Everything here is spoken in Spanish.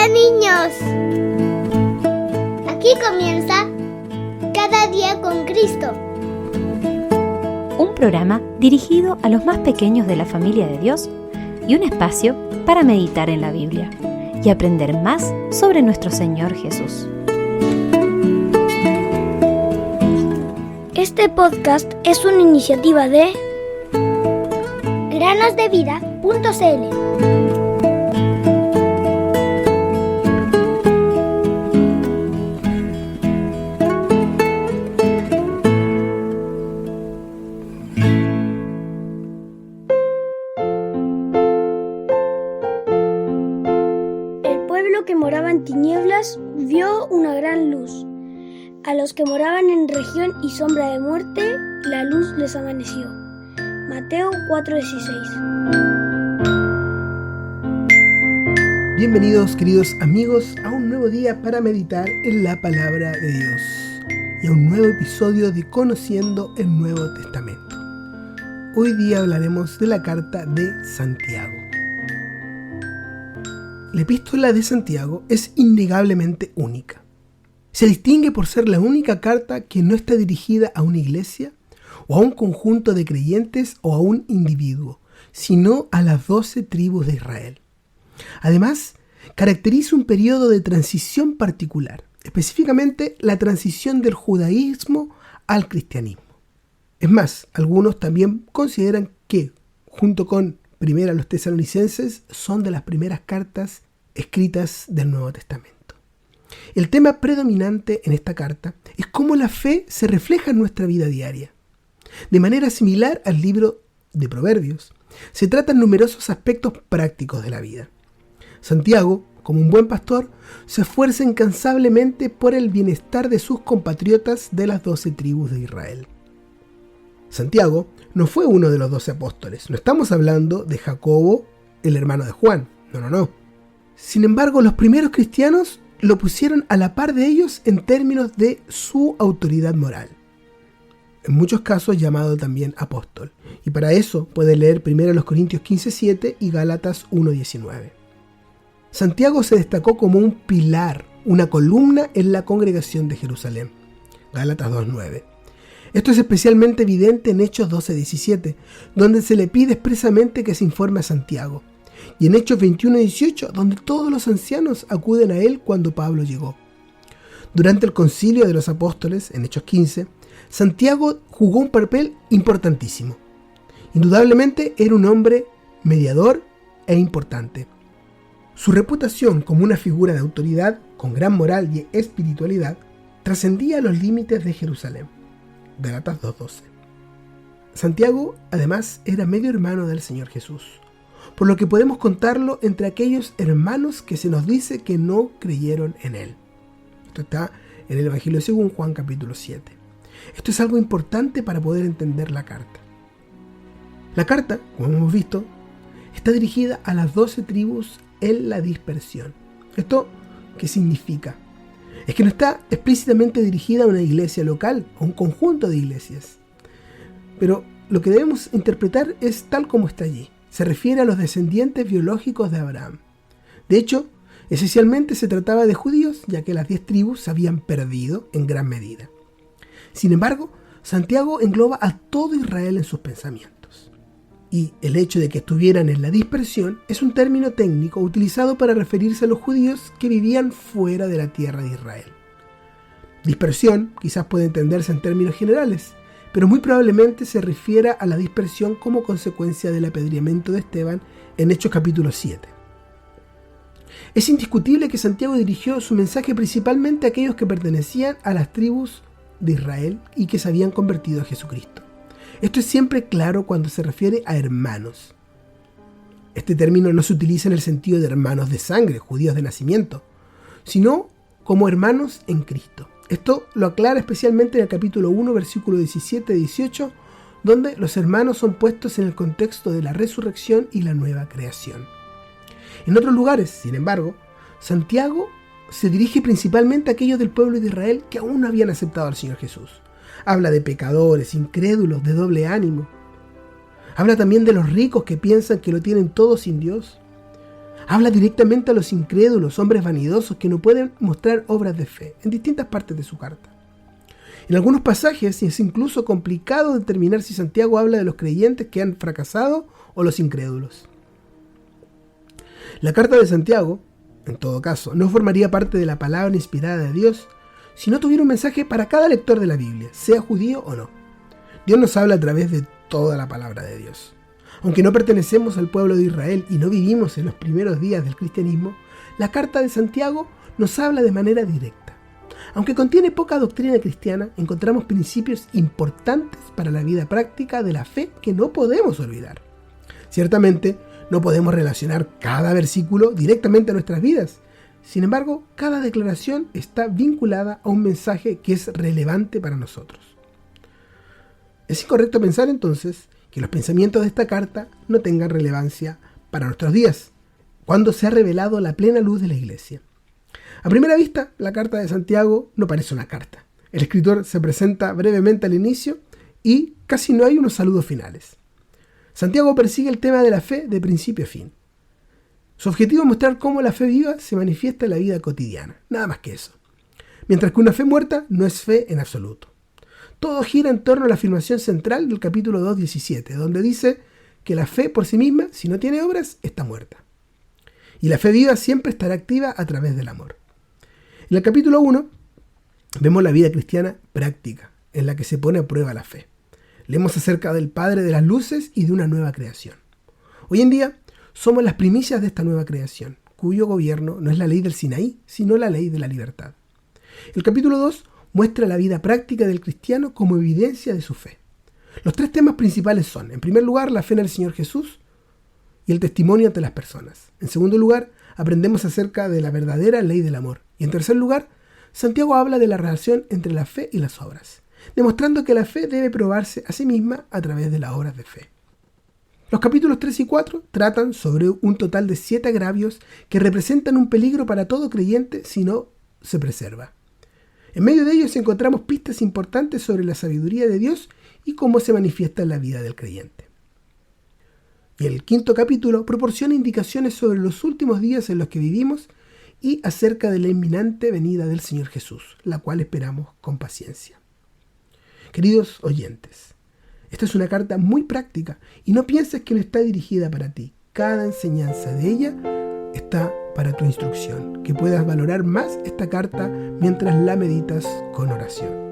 Hola niños, aquí comienza Cada día con Cristo, un programa dirigido a los más pequeños de la familia de Dios y un espacio para meditar en la Biblia y aprender más sobre nuestro Señor Jesús. Este podcast es una iniciativa de granosdevida.cl. que moraba en tinieblas vio una gran luz. A los que moraban en región y sombra de muerte, la luz les amaneció. Mateo 4:16. Bienvenidos, queridos amigos, a un nuevo día para meditar en la palabra de Dios y a un nuevo episodio de Conociendo el Nuevo Testamento. Hoy día hablaremos de la carta de Santiago. La epístola de Santiago es innegablemente única. Se distingue por ser la única carta que no está dirigida a una iglesia o a un conjunto de creyentes o a un individuo, sino a las 12 tribus de Israel. Además, caracteriza un periodo de transición particular, específicamente la transición del judaísmo al cristianismo. Es más, algunos también consideran que, junto con Primera a los Tesalonicenses, son de las primeras cartas escritas del Nuevo Testamento. El tema predominante en esta carta es cómo la fe se refleja en nuestra vida diaria. De manera similar al libro de Proverbios, se tratan numerosos aspectos prácticos de la vida. Santiago, como un buen pastor, se esfuerza incansablemente por el bienestar de sus compatriotas de las 12 tribus de Israel. Santiago no fue uno de los 12 apóstoles. No estamos hablando de Jacobo, el hermano de Juan. No. Sin embargo, los primeros cristianos lo pusieron a la par de ellos en términos de su autoridad moral. En muchos casos llamado también apóstol. Y para eso puede leer 1 Corintios 15:7 y Gálatas 1:19. Santiago se destacó como un pilar, una columna en la congregación de Jerusalén. Gálatas 2:9. Esto es especialmente evidente en Hechos 12:17, donde se le pide expresamente que se informe a Santiago, y en Hechos 21:18, donde todos los ancianos acuden a él cuando Pablo llegó. Durante el concilio de los apóstoles, en Hechos 15, Santiago jugó un papel importantísimo. Indudablemente era un hombre mediador e importante. Su reputación como una figura de autoridad con gran moral y espiritualidad trascendía los límites de Jerusalén. Gálatas 2:12. Santiago, además, era medio hermano del Señor Jesús, por lo que podemos contarlo entre aquellos hermanos que se nos dice que no creyeron en él. Esto está en el Evangelio según Juan capítulo 7. Esto es algo importante para poder entender la carta. La carta, como hemos visto, está dirigida a las 12 tribus en la dispersión. ¿Esto qué significa? Es que no está explícitamente dirigida a una iglesia local, a un conjunto de iglesias. Pero lo que debemos interpretar es tal como está allí. Se refiere a los descendientes biológicos de Abraham. De hecho, esencialmente se trataba de judíos, ya que las 10 tribus se habían perdido en gran medida. Sin embargo, Santiago engloba a todo Israel en sus pensamientos. Y el hecho de que estuvieran en la dispersión es un término técnico utilizado para referirse a los judíos que vivían fuera de la tierra de Israel. Dispersión quizás puede entenderse en términos generales, pero muy probablemente se refiera a la dispersión como consecuencia del apedreamiento de Esteban en Hechos capítulo 7. Es indiscutible que Santiago dirigió su mensaje principalmente a aquellos que pertenecían a las tribus de Israel y que se habían convertido a Jesucristo. Esto es siempre claro cuando se refiere a hermanos. Este término no se utiliza en el sentido de hermanos de sangre, judíos de nacimiento, sino como hermanos en Cristo. Esto lo aclara especialmente en el capítulo 1, versículo 17-18, donde los hermanos son puestos en el contexto de la resurrección y la nueva creación. En otros lugares, sin embargo, Santiago se dirige principalmente a aquellos del pueblo de Israel que aún no habían aceptado al Señor Jesús. Habla de pecadores, incrédulos, de doble ánimo. Habla también de los ricos que piensan que lo tienen todo sin Dios. Habla directamente a los incrédulos, hombres vanidosos que no pueden mostrar obras de fe, en distintas partes de su carta. En algunos pasajes es incluso complicado determinar si Santiago habla de los creyentes que han fracasado o los incrédulos. La carta de Santiago, en todo caso, no formaría parte de la palabra inspirada de Dios si no tuviera un mensaje para cada lector de la Biblia, sea judío o no. Dios nos habla a través de toda la palabra de Dios. Aunque no pertenecemos al pueblo de Israel y no vivimos en los primeros días del cristianismo, la carta de Santiago nos habla de manera directa. Aunque contiene poca doctrina cristiana, encontramos principios importantes para la vida práctica de la fe que no podemos olvidar. Ciertamente, no podemos relacionar cada versículo directamente a nuestras vidas. Sin embargo, cada declaración está vinculada a un mensaje que es relevante para nosotros. Es incorrecto pensar entonces que los pensamientos de esta carta no tengan relevancia para nuestros días, cuando se ha revelado la plena luz de la iglesia. A primera vista, la carta de Santiago no parece una carta. El escritor se presenta brevemente al inicio y casi no hay unos saludos finales. Santiago persigue el tema de la fe de principio a fin. Su objetivo es mostrar cómo la fe viva se manifiesta en la vida cotidiana, nada más que eso. Mientras que una fe muerta no es fe en absoluto. Todo gira en torno a la afirmación central del capítulo 2:17, donde dice que la fe por sí misma, si no tiene obras, está muerta. Y la fe viva siempre estará activa a través del amor. En el capítulo 1 vemos la vida cristiana práctica, en la que se pone a prueba la fe. Leemos acerca del Padre de las luces y de una nueva creación. Hoy en día somos las primicias de esta nueva creación, cuyo gobierno no es la ley del Sinaí, sino la ley de la libertad. El capítulo 2 muestra la vida práctica del cristiano como evidencia de su fe. Los tres temas principales son, en primer lugar, la fe en el Señor Jesús y el testimonio ante las personas. En segundo lugar, aprendemos acerca de la verdadera ley del amor. Y en tercer lugar, Santiago habla de la relación entre la fe y las obras, demostrando que la fe debe probarse a sí misma a través de las obras de fe. Los capítulos 3 y 4 tratan sobre un total de 7 agravios que representan un peligro para todo creyente si no se preserva. En medio de ellos encontramos pistas importantes sobre la sabiduría de Dios y cómo se manifiesta en la vida del creyente. Y el quinto capítulo proporciona indicaciones sobre los últimos días en los que vivimos y acerca de la inminente venida del Señor Jesús, la cual esperamos con paciencia. Queridos oyentes, esta es una carta muy práctica y no pienses que no está dirigida para ti. Cada enseñanza de ella está para tu instrucción, que puedas valorar más esta carta mientras la meditas con oración.